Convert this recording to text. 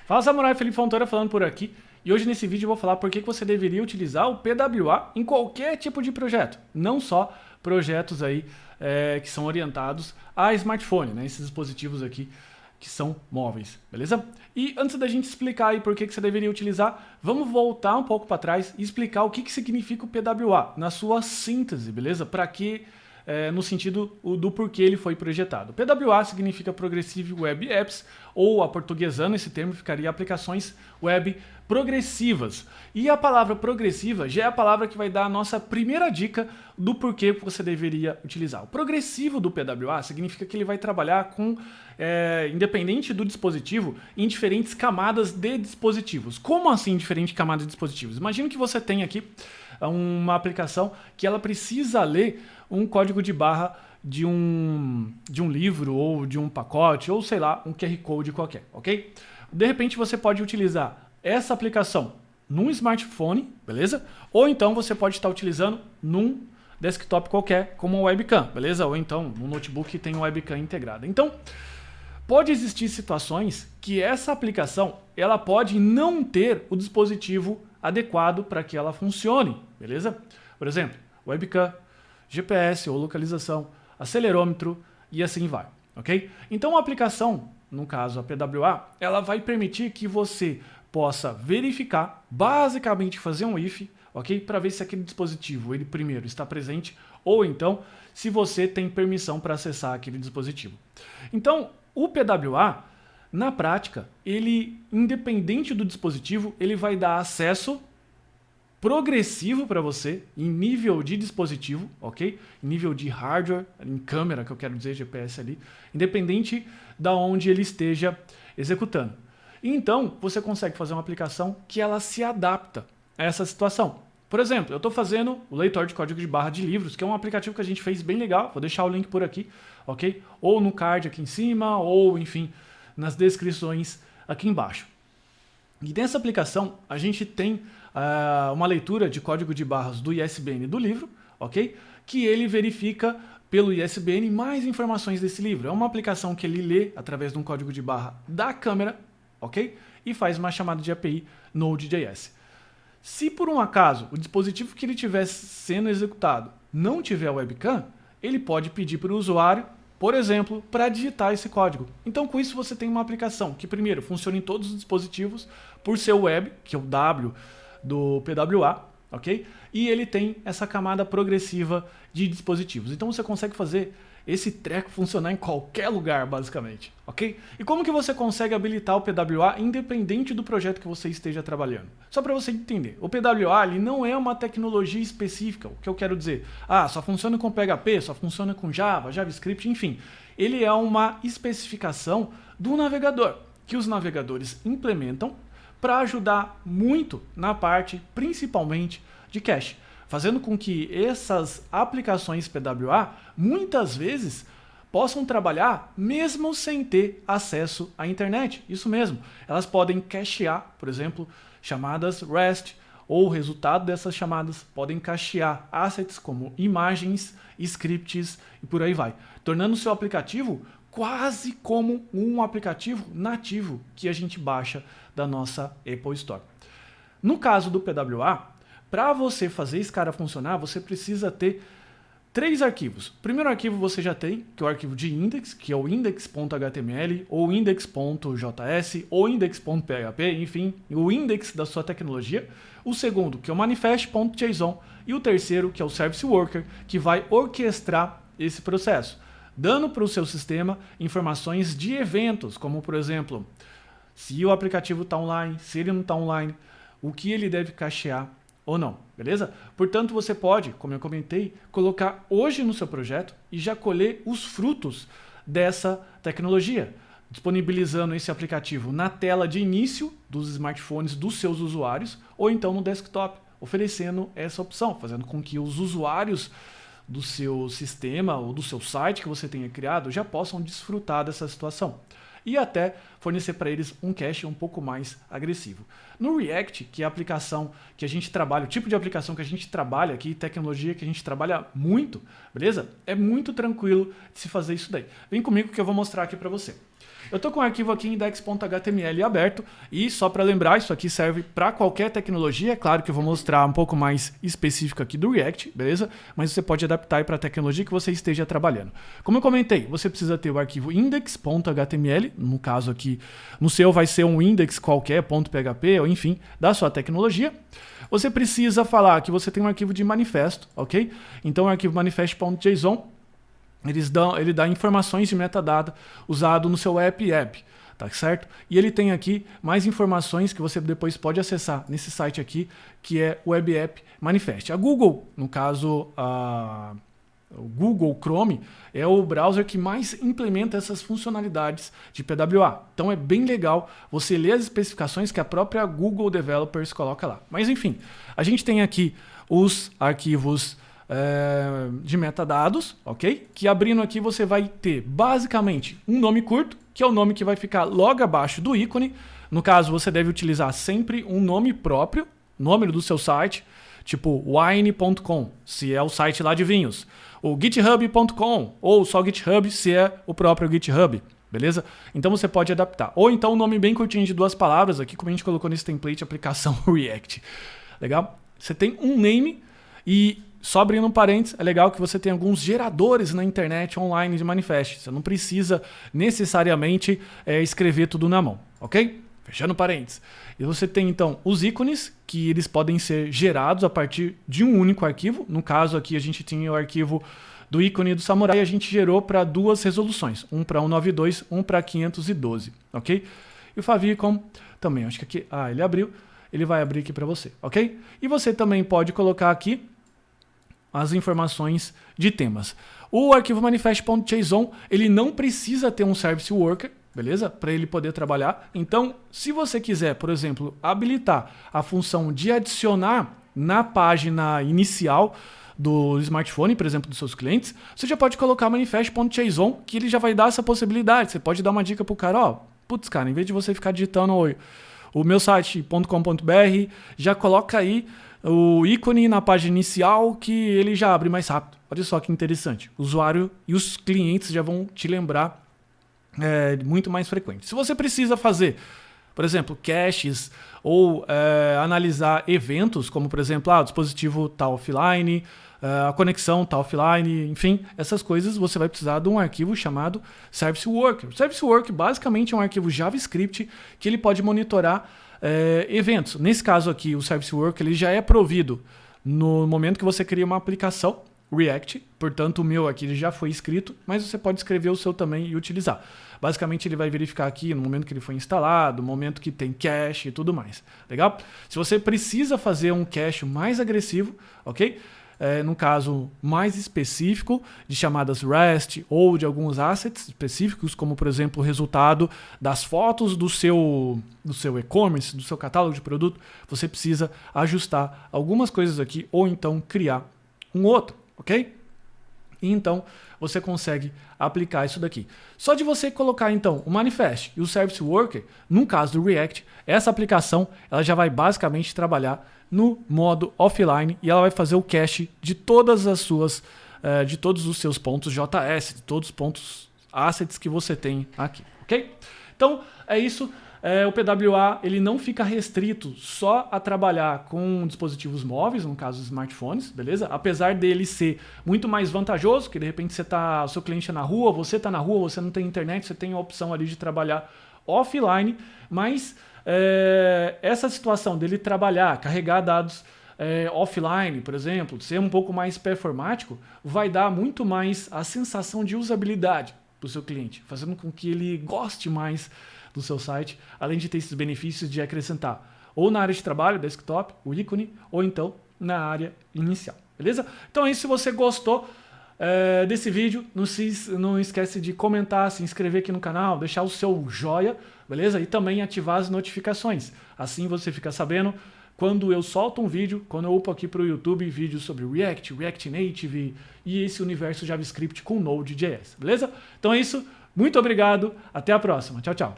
Fala Samurai, Felipe Fontoura falando por aqui. E hoje nesse vídeo eu vou falar por que você deveria utilizar o PWA em qualquer tipo de projeto. Não só projetos aí que são orientados a smartphone, né? Esses dispositivos aqui que são móveis, beleza? E antes da gente explicar aí por que você deveria utilizar, vamos voltar um pouco para trás e explicar o que significa o PWA na sua síntese, beleza? Para que no sentido do porquê ele foi projetado. PWA significa Progressive Web Apps, ou aportuguesando esse termo ficaria aplicações web progressivas. E a palavra progressiva já é a palavra que vai dar a nossa primeira dica do porquê você deveria utilizar. O progressivo do PWA significa que ele vai trabalhar com, independente do dispositivo, em diferentes camadas de dispositivos. Como assim diferentes camadas de dispositivos? Imagina que você tem aqui uma aplicação que ela precisa ler um código de barra de um livro ou de um pacote ou sei lá, um QR Code qualquer, ok? De repente você pode utilizar essa aplicação num smartphone, beleza? Ou então você pode estar utilizando num desktop qualquer, como uma webcam, beleza? Ou então um notebook que tem uma webcam integrada. Então, pode existir situações que essa aplicação ela pode não ter o dispositivo adequado para que ela funcione, beleza? Por exemplo, webcam, GPS ou localização, acelerômetro e assim vai, ok? Então a aplicação, no caso a PWA, ela vai permitir que você possa verificar, basicamente fazer um if, ok? Para ver se aquele dispositivo, ele primeiro está presente ou então se você tem permissão para acessar aquele dispositivo. Então o PWA, na prática, ele, independente do dispositivo, ele vai dar acesso progressivo para você, em nível de dispositivo, ok? Em nível de hardware, em câmera, que eu quero dizer, GPS ali, independente da onde ele esteja executando. Então, você consegue fazer uma aplicação que ela se adapta a essa situação. Por exemplo, eu estou fazendo o leitor de código de barra de livros, que é um aplicativo que a gente fez bem legal, vou deixar o link por aqui, ok? Ou no card aqui em cima, ou enfim, nas descrições aqui embaixo. E nessa aplicação, a gente tem uma leitura de código de barras do ISBN do livro, ok? Que ele verifica pelo ISBN mais informações desse livro. É uma aplicação que ele lê através de um código de barra da câmera, ok? E faz uma chamada de API Node.js. Se por um acaso o dispositivo que ele estiver sendo executado não tiver webcam, ele pode pedir para o usuário, por exemplo, para digitar esse código. Então com isso você tem uma aplicação que primeiro funciona em todos os dispositivos por ser web, que é o W do PWA, ok? E ele tem essa camada progressiva de dispositivos. Então você consegue fazer esse treco funcionar em qualquer lugar, basicamente, ok? E como que você consegue habilitar o PWA independente do projeto que você esteja trabalhando? Só para você entender, o PWA ele não é uma tecnologia específica, o que eu quero dizer? Só funciona com PHP, só funciona com Java, JavaScript, enfim. Ele é uma especificação do navegador, que os navegadores implementam para ajudar muito na parte, principalmente, de cache, fazendo com que essas aplicações PWA, muitas vezes, possam trabalhar mesmo sem ter acesso à internet. Isso mesmo, elas podem cachear, por exemplo, chamadas REST, ou o resultado dessas chamadas podem cachear assets como imagens, scripts e por aí vai, tornando o seu aplicativo quase como um aplicativo nativo que a gente baixa da nossa Apple Store. No caso do PWA, para você fazer esse cara funcionar, você precisa ter 3 arquivos. O primeiro arquivo você já tem, que é o arquivo de index, que é o index.html, ou index.js, ou index.php, enfim, o index da sua tecnologia. O segundo, que é o manifest.json. E o terceiro, que é o service worker, que vai orquestrar esse processo, dando para o seu sistema informações de eventos, como por exemplo, se o aplicativo está online, se ele não está online, o que ele deve cachear ou não, beleza? Portanto, você pode, como eu comentei, colocar hoje no seu projeto e já colher os frutos dessa tecnologia, disponibilizando esse aplicativo na tela de início dos smartphones dos seus usuários ou então no desktop, oferecendo essa opção, fazendo com que os usuários do seu sistema ou do seu site que você tenha criado já possam desfrutar dessa situação. E até fornecer para eles um cache um pouco mais agressivo. No React, que é a aplicação que a gente trabalha, o tipo de aplicação que a gente trabalha aqui, tecnologia que a gente trabalha muito, beleza? É muito tranquilo de se fazer isso daí. Vem comigo que eu vou mostrar aqui para você. Eu estou com o arquivo aqui index.html aberto e só para lembrar, isso aqui serve para qualquer tecnologia. É claro que eu vou mostrar um pouco mais específico aqui do React, beleza? Mas você pode adaptar para a tecnologia que você esteja trabalhando. Como eu comentei, você precisa ter o arquivo index.html, no caso aqui, no seu vai ser um index qualquer, .php, ou enfim, da sua tecnologia. Você precisa falar que você tem um arquivo de manifesto, ok? Então o arquivo manifest.json, ele dá informações de metadata usado no seu app, tá certo? E ele tem aqui mais informações que você depois pode acessar nesse site aqui, que é o Web App Manifest. A Google, no caso, o Google Chrome, é o browser que mais implementa essas funcionalidades de PWA. Então é bem legal você ler as especificações que a própria Google Developers coloca lá. Mas enfim, a gente tem aqui os arquivos de metadados, ok? Que abrindo aqui você vai ter basicamente um nome curto, que é o nome que vai ficar logo abaixo do ícone. No caso, você deve utilizar sempre um nome próprio, nome do seu site, tipo wine.com, se é o site lá de vinhos, ou github.com, ou só GitHub, se é o próprio GitHub, beleza? Então você pode adaptar. Ou então um nome bem curtinho de 2 palavras, aqui como a gente colocou nesse template, aplicação React. Legal? Você tem um name e só abrindo um parênteses, é legal que você tem alguns geradores na internet online de manifest. Você não precisa necessariamente escrever tudo na mão, ok? Fechando parênteses. E você tem então os ícones, que eles podem ser gerados a partir de um único arquivo. No caso aqui a gente tinha o arquivo do ícone do Samurai e a gente gerou para 2 resoluções. Um para 192, um para 512, ok? E o favicon também, acho que aqui, ele abriu. Ele vai abrir aqui para você, ok? E você também pode colocar aqui as informações de temas. O arquivo manifest.json, ele não precisa ter um service worker, beleza? Para ele poder trabalhar. Então, se você quiser, por exemplo, habilitar a função de adicionar na página inicial do smartphone, por exemplo, dos seus clientes, você já pode colocar manifest.json, que ele já vai dar essa possibilidade. Você pode dar uma dica pro cara, putz, cara, em vez de você ficar digitando o meu site.com.br, já coloca aí o ícone na página inicial que ele já abre mais rápido. Olha só que interessante. O usuário e os clientes já vão te lembrar muito mais frequente. Se você precisa fazer, por exemplo, caches ou analisar eventos, como por exemplo, o dispositivo está offline, a conexão está offline, enfim, essas coisas você vai precisar de um arquivo chamado Service Worker. O Service Worker basicamente é um arquivo JavaScript que ele pode monitorar eventos. Nesse caso aqui, o Service Worker ele já é provido no momento que você cria uma aplicação React, portanto o meu aqui ele já foi escrito, mas você pode escrever o seu também e utilizar. Basicamente ele vai verificar aqui no momento que ele foi instalado, no momento que tem cache e tudo mais. Legal? Se você precisa fazer um cache mais agressivo, ok? No caso mais específico de chamadas REST ou de alguns assets específicos, como por exemplo o resultado das fotos do seu e-commerce, do seu catálogo de produto, você precisa ajustar algumas coisas aqui ou então criar um outro, ok? E então você consegue aplicar isso daqui. Só de você colocar então o manifest e o service worker, no caso do React, essa aplicação ela já vai basicamente trabalhar no modo offline e ela vai fazer o cache de todas as suas, de todos os seus pontos JS, de todos os pontos assets que você tem aqui, ok? Então é isso. O PWA ele não fica restrito só a trabalhar com dispositivos móveis, no caso dos smartphones, beleza? Apesar dele ser muito mais vantajoso, que de repente o seu cliente é na rua, você está na rua, você não tem internet, você tem a opção ali de trabalhar offline, mas essa situação dele trabalhar, carregar dados offline, por exemplo, ser um pouco mais performático, vai dar muito mais a sensação de usabilidade para o seu cliente, fazendo com que ele goste mais do seu site, além de ter esses benefícios de acrescentar ou na área de trabalho, desktop, o ícone, ou então na área inicial, beleza? Então é isso. Se você gostou desse vídeo, não esquece de comentar, se inscrever aqui no canal, deixar o seu joia, beleza? E também ativar as notificações, assim você fica sabendo quando eu solto um vídeo, quando eu upo aqui para o YouTube vídeos sobre React, React Native e esse universo JavaScript com Node.js, beleza? Então é isso, muito obrigado, até a próxima, tchau, tchau.